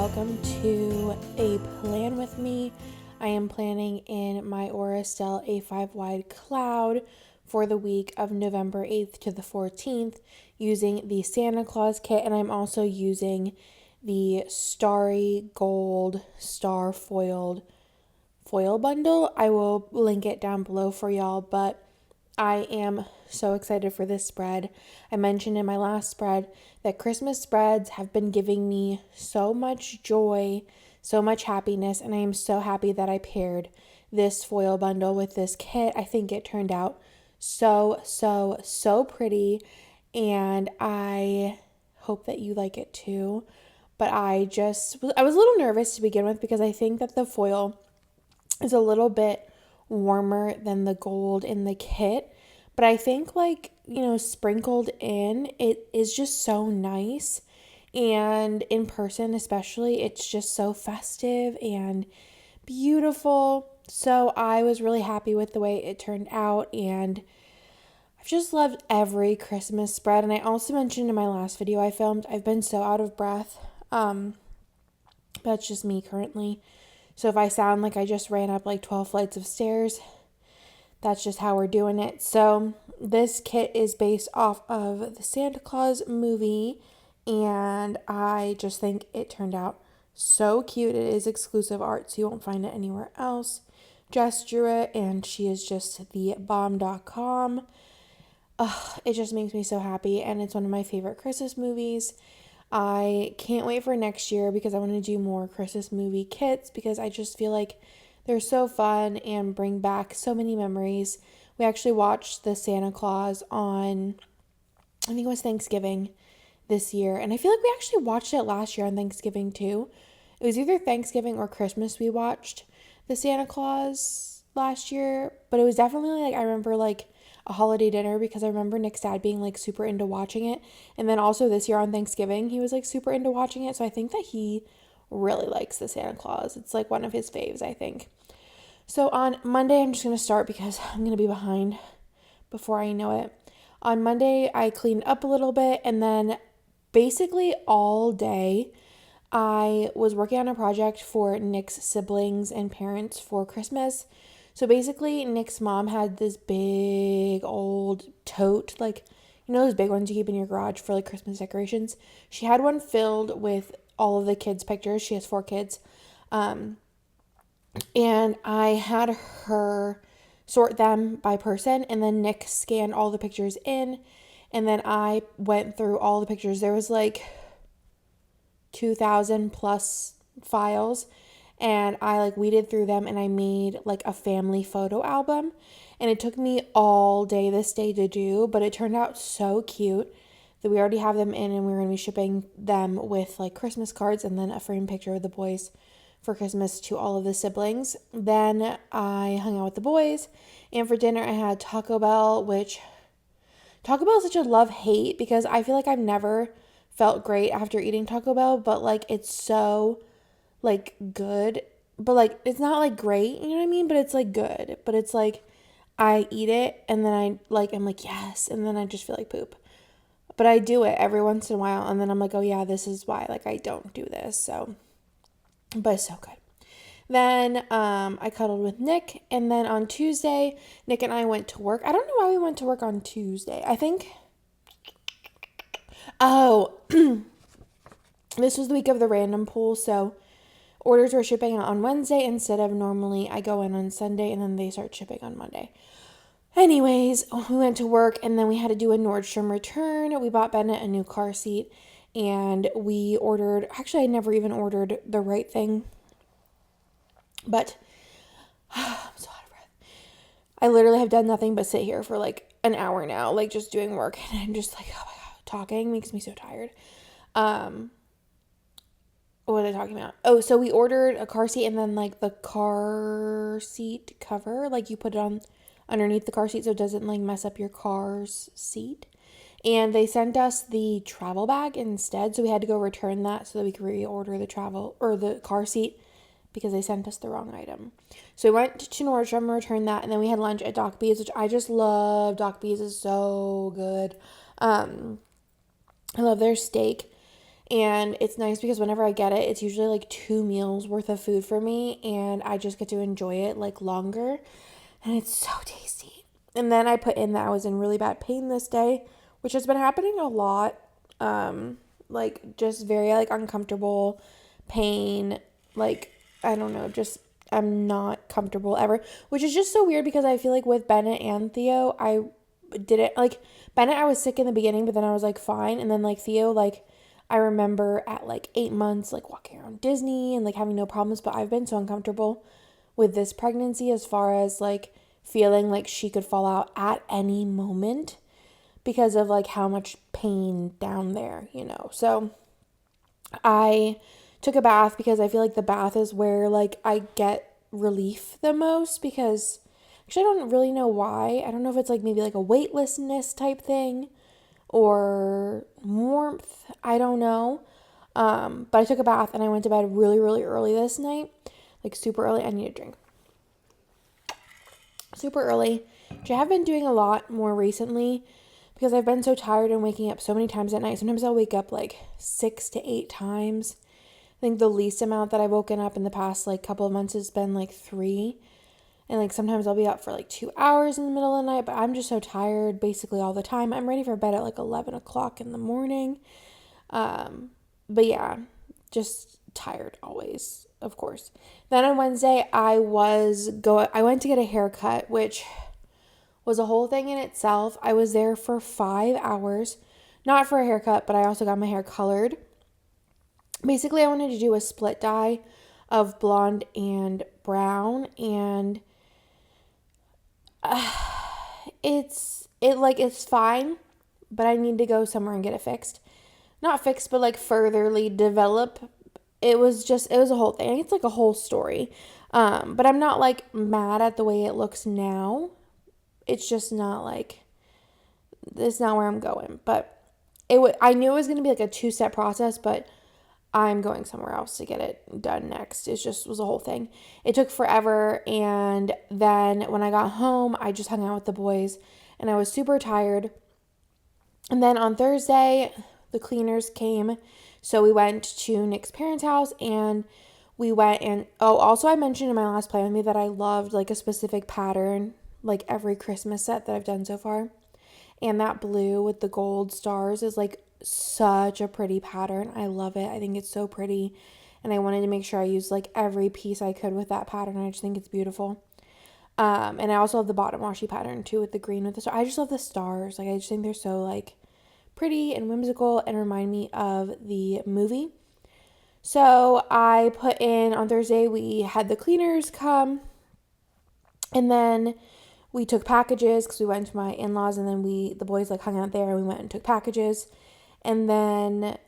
welcome to A Plan With Me. I am planning in my Aurastell A5 wide cloud for the week of November 8th to the 14th using the Santa Claus kit, and I'm also using the Starry Gold Star foil bundle. I will link it down below for y'all, but I am so excited for this spread. I mentioned in my last spread that Christmas spreads have been giving me so much joy, so much happiness, and I am so happy that I paired this foil bundle with this kit. I think it turned out so pretty, and I hope that you like it too. But I was a little nervous to begin with because I think that the foil is a little bit warmer than the gold in the kit, but I think sprinkled in, it is just so nice, and in person especially, it's just so festive and beautiful. So I was really happy with the way it turned out, and I've just loved every Christmas spread. And I also mentioned in my last video I filmed, I've been so out of breath. That's just me currently. So if I sound like I just ran up 12 flights of stairs, that's just how we're doing it. So this kit is based off of the Santa Claus movie, and I just think it turned out so cute. It is exclusive art, so you won't find it anywhere else. Jess drew it, and she is just the bomb.com. It just makes me so happy, and it's one of my favorite Christmas movies. I can't wait for next year because I want to do more Christmas movie kits because I just feel like they're so fun and bring back so many memories. We actually watched the Santa Claus on, I think it was Thanksgiving this year, and I feel like we actually watched it last year on Thanksgiving too. It was either Thanksgiving or Christmas we watched the Santa Claus last year, but it was definitely I remember a holiday dinner because I remember Nick's dad being super into watching it. And then also this year on Thanksgiving, he was super into watching it. So I think that he really likes the Santa Claus. It's one of his faves, I think. So on Monday, I'm just going to start because I'm going to be behind before I know it. On Monday, I cleaned up a little bit, and then basically all day, I was working on a project for Nick's siblings and parents for Christmas. So basically, Nick's mom had this big old tote, those big ones you keep in your garage for Christmas decorations. She had one filled with all of the kids' pictures. She has 4 kids. And I had her sort them by person, and then Nick scanned all the pictures in, and then I went through all the pictures. There was 2,000 plus files, and I weeded through them, and I made a family photo album, and it took me all day this day to do, but it turned out so cute that we already have them in, and we're going to be shipping them with Christmas cards and then a framed picture of the boys for Christmas to all of the siblings. Then I hung out with the boys, and for dinner I had Taco Bell, which Taco Bell is such a love-hate because I feel I've never felt great after eating Taco Bell, but it's so good, but it's not great, you know what I mean, but it's good, but it's I eat it and then I'm yes, and then I just feel poop, but I do it every once in a while, and then I'm oh yeah, this is why I don't do this. So but it's so good. Then I cuddled with Nick, and then on Tuesday Nick and I went to work. I don't know why we went to work on Tuesday. I think this was the week of the random pool, so orders were shipping on Wednesday instead of normally I go in on Sunday and then they start shipping on Monday. Anyways, we went to work, and then we had to do a Nordstrom return. We bought Bennett a new car seat, and we ordered, actually I never even ordered the right thing, but I'm so out of breath. I literally have done nothing but sit here for an hour now, just doing work, and I'm just oh my God, talking makes me so tired. What was I talking about? Oh, so we ordered a car seat, and then the car seat cover, you put it on underneath the car seat so it doesn't mess up your car's seat. And they sent us the travel bag instead, so we had to go return that so that we could reorder the travel or the car seat because they sent us the wrong item. So we went to Nordstrom and returned that, and then we had lunch at Doc B's, which I just love. Doc B's is so good. I love their steak. And it's nice because whenever I get it, it's usually like 2 meals worth of food for me, and I just get to enjoy it like longer, and it's so tasty. And then I put in that I was in really bad pain this day, which has been happening a lot. Like just very like uncomfortable pain, like I don't know, just I'm not comfortable ever, which is just so weird because I feel like with Bennett and Theo, I didn't like Bennett, I was sick in the beginning, but then I was like fine, and then like Theo, like I remember at like 8 months like walking around Disney and like having no problems, but I've been so uncomfortable with this pregnancy as far as like feeling like she could fall out at any moment because of like how much pain down there, you know. So I took a bath because I feel like the bath is where like I get relief the most, because actually I don't really know why. I don't know if it's like maybe like a weightlessness type thing or warmth. I don't know. But I took a bath and I went to bed really, really early this night. Like super early. I need a drink. Super early, which I have been doing a lot more recently because I've been so tired and waking up so many times at night. Sometimes I'll wake up like 6 to 8 times. I think the least amount that I've woken up in the past like couple of months has been like 3. And like sometimes I'll be up for like 2 hours in the middle of the night, but I'm just so tired basically all the time. I'm ready for bed at like 11 o'clock in the morning. But yeah, just tired always, of course. Then on Wednesday, I went to get a haircut, which was a whole thing in itself. I was there for 5 hours, not for a haircut, but I also got my hair colored. Basically, I wanted to do a split dye of blonde and brown, and it's fine, but I need to go somewhere and get it fixed. Not fixed, but like furtherly develop. It was a whole thing. It's like a whole story. But I'm not like mad at the way it looks now. It's just not like, it's not where I'm going. But I knew it was going to be like a 2-step process, but I'm going somewhere else to get it done next. It just was a whole thing. It took forever. And then when I got home, I just hung out with the boys and I was super tired. And then on Thursday, the cleaners came. So we went to Nick's parents' house and we went and, also I mentioned in my last Play With Me that I loved like a specific pattern, like every Christmas set that I've done so far. And that blue with the gold stars is like such a pretty pattern. I love it. I think it's so pretty. And I wanted to make sure I used like every piece I could with that pattern. I just think it's beautiful. And I also love the bottom washi pattern too with the green with the stars. I just love the stars. Like I just think they're so like pretty and whimsical and remind me of the movie. So I put in on Thursday, we had the cleaners come, and then we took packages because we went to my in-laws, and then the boys like hung out there and we went and took packages. And then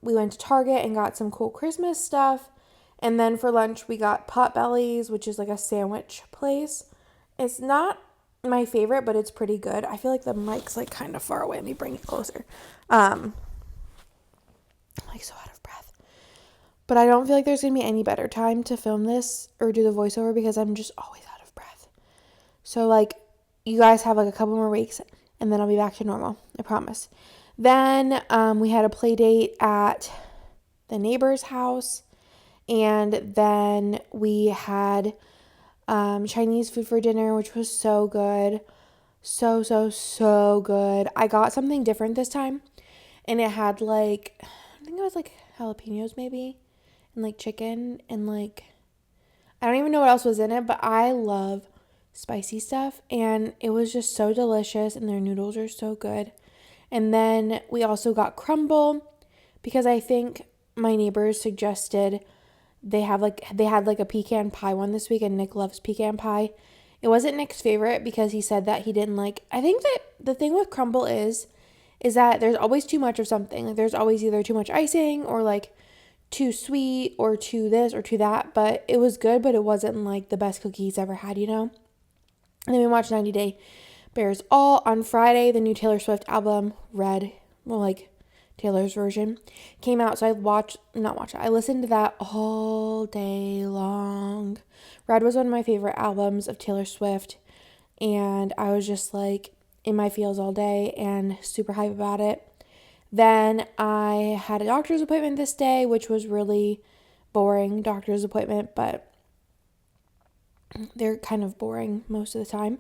we went to Target and got some cool Christmas stuff. And then for lunch, we got Potbelly's, which is like a sandwich place. It's not my favorite, but it's pretty good. I feel like the mic's like kind of far away. Let me bring it closer. I'm like so out of breath. But I don't feel like there's going to be any better time to film this or do the voiceover because I'm just always out of breath. So like you guys have like a couple more weeks and then I'll be back to normal. I promise. Then we had a play date at the neighbor's house, and then we had Chinese food for dinner, which was so good. So good. I got something different this time, and it had like, I think it was like jalapenos maybe, and like chicken, and like, I don't even know what else was in it, but I love spicy stuff, and it was just so delicious, and their noodles are so good. And then we also got crumble because I think my neighbors suggested they had like a pecan pie one this week, and Nick loves pecan pie. It wasn't Nick's favorite because he said that he didn't like, I think that the thing with crumble is that there's always too much of something. Like there's always either too much icing or like too sweet or too this or too that, but it was good, but it wasn't like the best cookie he's ever had, you know? And then we watched 90 Day Bears All on Friday. The new Taylor Swift album, Red, well, like Taylor's version, came out. So I listened to that all day long. Red was one of my favorite albums of Taylor Swift, and I was just like in my feels all day and super hype about it. Then I had a doctor's appointment this day, which was really boring doctor's appointment, but they're kind of boring most of the time.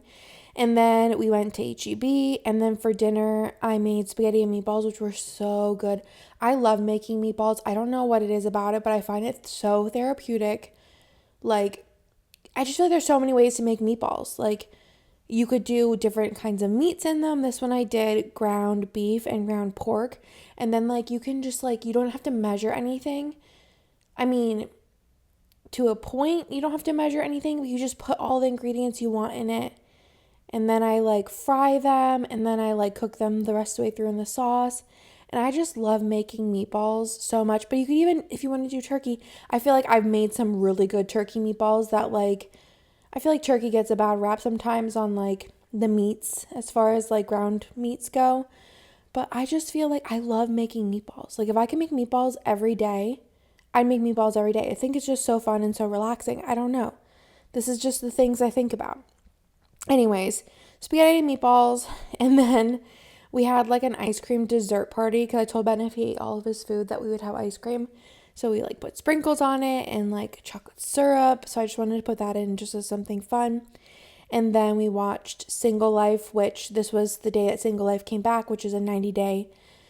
And then we went to HEB, and then for dinner, I made spaghetti and meatballs, which were so good. I love making meatballs. I don't know what it is about it, but I find it so therapeutic. Like, I just feel like there's so many ways to make meatballs. Like, you could do different kinds of meats in them. This one I did ground beef and ground pork. And then, like, you can just, like, you don't have to measure anything. I mean, to a point, you don't have to measure anything, but you just put all the ingredients you want in it. And then I, like, fry them, and then I, like, cook them the rest of the way through in the sauce. And I just love making meatballs so much. But you could even, if you want to do turkey, I feel like I've made some really good turkey meatballs that, like, I feel like turkey gets a bad rap sometimes on, like, the meats as far as, like, ground meats go. But I just feel like I love making meatballs. Like, if I can make meatballs every day, I'd make meatballs every day. I think it's just so fun and so relaxing. I don't know. This is just the things I think about. Anyways, spaghetti and meatballs, and then we had like an ice cream dessert party because I told Ben if he ate all of his food that we would have ice cream. So we like put sprinkles on it and like chocolate syrup. So I just wanted to put that in just as something fun. And then we watched Single Life, which this was the day that Single Life came back, which is a 90-day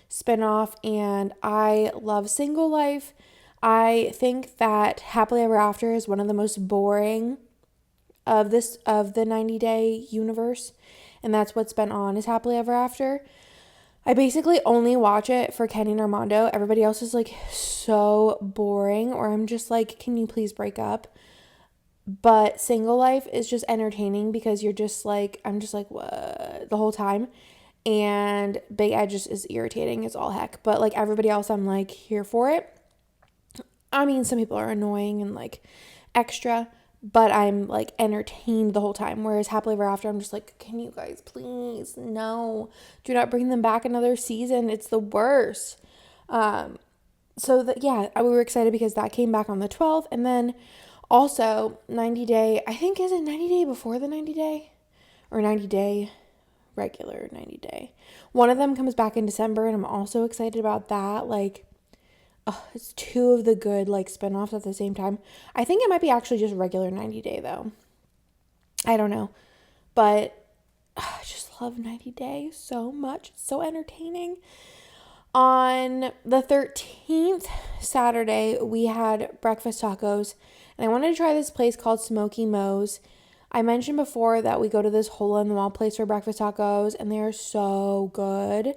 spinoff. And I love Single Life. I think that Happily Ever After is one of the most boring of the 90-day universe, and that's what's been on is Happily Ever After. I basically only watch it for Kenny and Armando. Everybody else is like so boring, or I'm just like, can you please break up? But Single Life is just entertaining because you're just like, I'm just like, what, the whole time. And Big Ed just is irritating as all heck. But like everybody else, I'm like here for it. I mean, some people are annoying and like extra, but I'm like entertained the whole time. Whereas Happily Ever After, I'm just like, can you guys please? No, do not bring them back another season. It's the worst. So that, yeah, we were excited because that came back on the 12th. And then also 90 day, I think, is it 90 day before the 90 day or 90 day regular 90 day? One of them comes back in December, and I'm also excited about that. Like, it's two of the good like spinoffs at the same time. I think it might be actually just regular 90 day though. I don't know. But I just love 90 Day so much. It's so entertaining. On the 13th, Saturday, we had breakfast tacos. And I wanted to try this place called Smoky Mo's. I mentioned before that we go to this hole-in-the-wall place for breakfast tacos. And they are so good.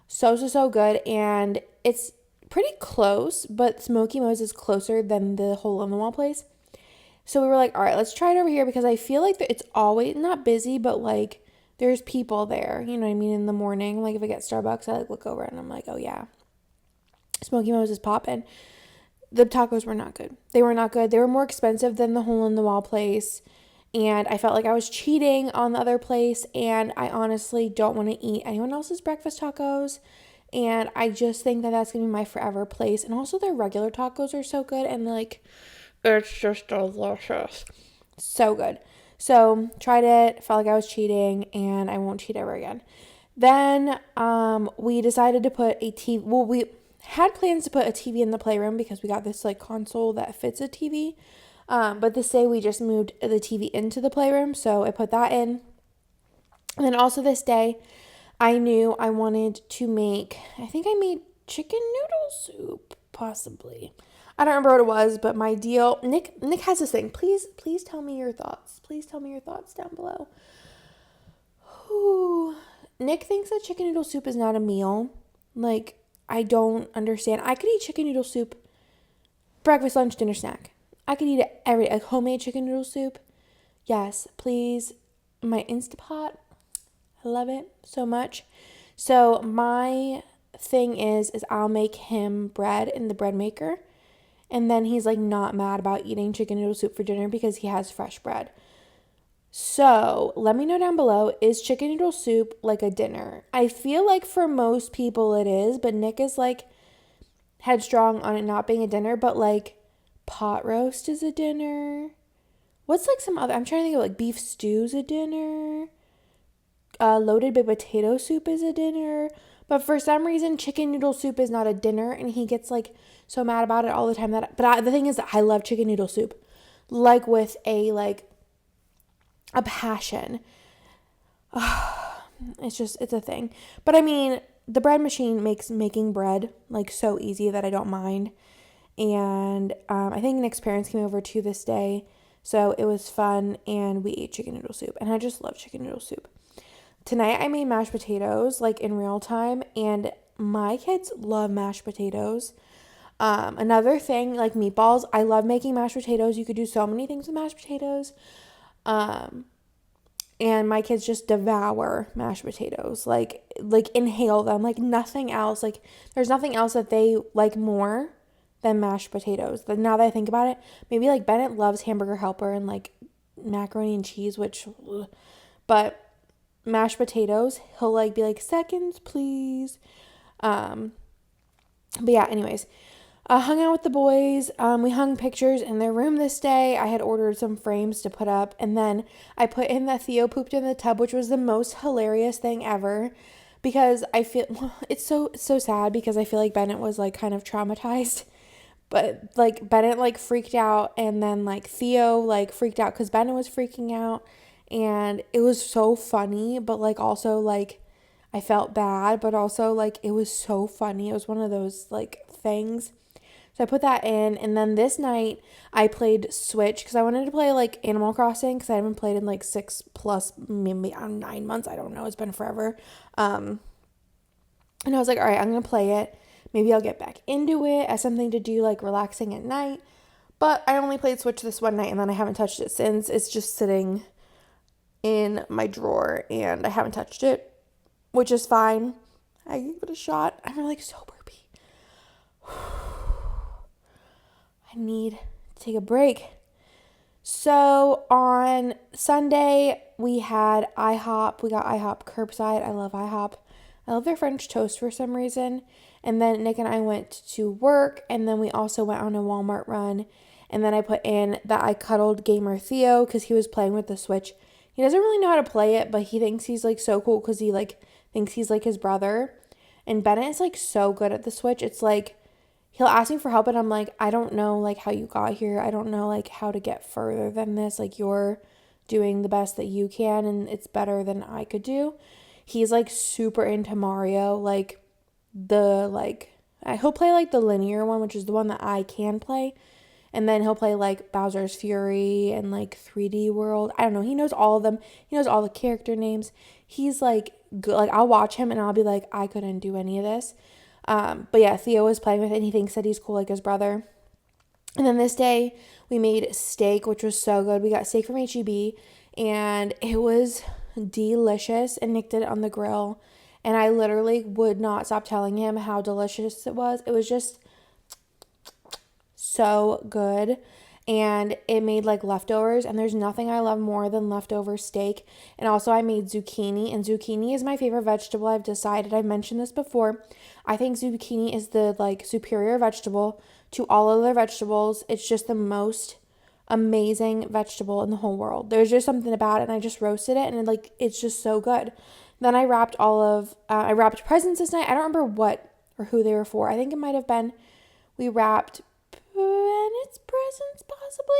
So good. And it's pretty close, but Smoky Mo's is closer than the hole-in-the-wall place. So we were like, all right, let's try it over here because I feel like it's always not busy, but like there's people there. You know what I mean? In the morning, like if I get Starbucks, I like look over and I'm like, oh yeah, Smoky Mo's is popping. The tacos were not good. They were not good. They were more expensive than the hole-in-the-wall place. And I felt like I was cheating on the other place. And I honestly don't want to eat anyone else's breakfast tacos. And I just think that that's going to be my forever place. And also their regular tacos are so good. And like, it's just delicious. So good. So tried it. Felt like I was cheating. And I won't cheat ever again. Then we decided to put a TV. Well, we had plans to put a TV in the playroom because we got this like console that fits a TV. But this day we just moved the TV into the playroom. So I put that in. And then also this day, I knew I wanted to make, I think I made chicken noodle soup, possibly. I don't remember what it was, but my deal, Nick has this thing. Please tell me your thoughts. Please tell me your thoughts down below. Ooh. Nick thinks that chicken noodle soup is not a meal. Like, I don't understand. I could eat chicken noodle soup, breakfast, lunch, dinner, snack. I could eat it every day. Like homemade chicken noodle soup. Yes, please. My Instapot. I love it so much. So my thing is I'll make him bread in the bread maker. And then he's like not mad about eating chicken noodle soup for dinner because he has fresh bread. So let me know down below, is chicken noodle soup like a dinner? I feel like for most people it is, but Nick is like headstrong on it not being a dinner, but like pot roast is a dinner. What's like some other, I'm trying to think of like beef stew's a dinner. Loaded baked potato soup is a dinner. But for some reason, chicken noodle soup is not a dinner, and he gets like so mad about it all the time. The thing is that I love chicken noodle soup, like with a passion. It's a thing. But I mean, the bread machine makes making bread like so easy that I don't mind. And I think Nick's parents came over too this day, so it was fun, and we ate chicken noodle soup, and I just love chicken noodle soup. Tonight I made mashed potatoes like in real time, and my kids love mashed potatoes. Another thing, like meatballs, I love making mashed potatoes. You could do so many things with mashed potatoes. And my kids just devour mashed potatoes, like inhale them, like nothing else. Like there's nothing else that they like more than mashed potatoes. But now that I think about it, maybe like Bennett loves Hamburger Helper and like macaroni and cheese, but mashed potatoes, he'll like be like, seconds, please. But yeah, anyways, hung out with the boys. We hung pictures in their room this day. I had ordered some frames to put up, and then I put in that Theo pooped in the tub, which was the most hilarious thing ever, because I feel it's so sad, because I feel like Bennett was like kind of traumatized. But like Bennett like freaked out, and then like Theo like freaked out because Bennett was freaking out, and it was so funny, but like also like I felt bad, but also like it was so funny. It was one of those like things. So I put that in, and then this night I played Switch because I wanted to play like Animal Crossing because I haven't played in like 6+ maybe 9 months. I don't know. It's been forever. And I was like, all right, I'm gonna play it. Maybe I'll get back into it as something to do like relaxing at night. But I only played Switch this one night, and then I haven't touched it since. It's just sitting in my drawer, and I haven't touched it, which is fine. I give it a shot. I'm like so burpy. I need to take a break. So on Sunday, we had IHOP. We got IHOP curbside. I love IHOP. I love their French toast for some reason. And then Nick and I went to work, and then we also went on a Walmart run. And then I put in that I cuddled gamer Theo because he was playing with the Switch. He doesn't really know how to play it, but he thinks he's like so cool because he like thinks he's like his brother. And Bennett is like so good at the Switch. It's like he'll ask me for help, and I'm like, I don't know like how you got here. I don't know like how to get further than this. Like you're doing the best that you can, and it's better than I could do. He's like super into Mario, like he'll play like the linear one, which is the one that I can play, and then he'll play like Bowser's Fury and like 3D World. I don't know, he knows all of them. He knows all the character names. He's like good. Like I'll watch him and I'll be like, I couldn't do any of this. But yeah, Theo is playing with it, and he thinks that he's cool like his brother. And then this day we made steak, which was so good. We got steak from HEB, and it was delicious, and Nick did it on the grill, and I literally would not stop telling him how delicious it was. It was just so good, and it made like leftovers, and there's nothing I love more than leftover steak. And also I made zucchini, and zucchini is my favorite vegetable. I've decided, I've mentioned this before, I think zucchini is the like superior vegetable to all other vegetables. It's just the most amazing vegetable in the whole world. There's just something about it, and I just roasted it, and it's just so good. Then I wrapped I wrapped presents this night. I don't remember what or who they were for. I think it might have been, we wrapped Bennett's presents possibly.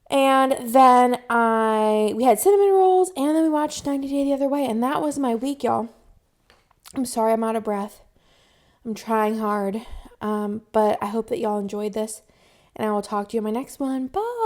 And then we had cinnamon rolls, and then we watched 90 Day the Other Way, and that was my week, y'all. I'm sorry I'm out of breath. I'm trying hard. But I hope that y'all enjoyed this, and I will talk to you in my next one. Bye.